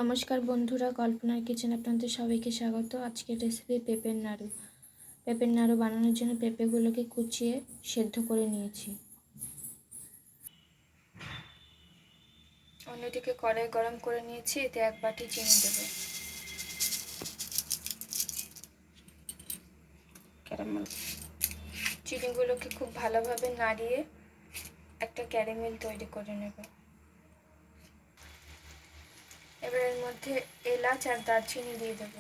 নমস্কার বন্ধুরা, কল্পনার কিচেন আপনাদের সবাইকে স্বাগত। আজকের রেসিপি পেঁপের নাড়ু। পেঁপের নাড়ু বানানোর জন্য পেঁপেগুলোকে কুচিয়ে সেদ্ধ করে নিয়েছি। অন্যদিকে কড়াই গরম করে নিয়েছি, এতে 1 বাটি চিনি দেব। চিনিগুলোকে খুব ভালোভাবে নাড়িয়ে একটা ক্যারামেল তৈরি করে নেব। এবার এর মধ্যে এলাচ আর দারচিনি দিয়ে দেব।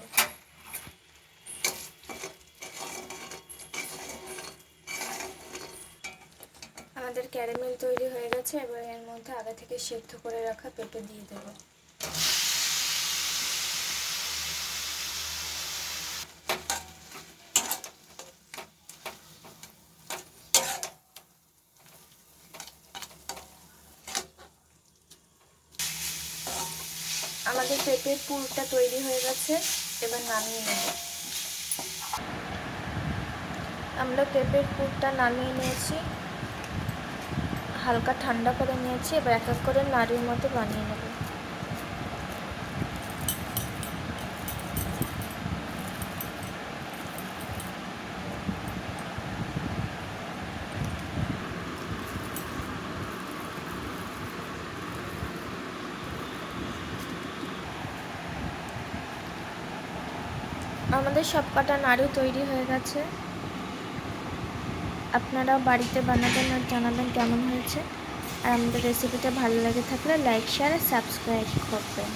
আমাদের ক্যারামেল তৈরি হয়ে গেছে। এবার এর মধ্যে আগে থেকে সেদ্ধ করে রাখা পেঁপে দিয়ে দেব। আমাদের পেঁপের পুরটা তৈরি হয়ে গেছে, এবার নামিয়ে নেব। আমরা পেঁপের পুরটা নামিয়ে নিয়েছি, হালকা ঠান্ডা করে নিয়েছি। এবার এক এক করে নাড়ুর মতো বানিয়ে নেব। আমাদের সব কটা নাড়ু তৈরি হয়ে গেছে। আপনারাও বাড়িতে বানাবেন আর জানাবেন কেমন হয়েছে। আর আমাদের রেসিপিটা ভালো লেগে থাকলে লাইক, শেয়ার আর সাবস্ক্রাইব করবেন।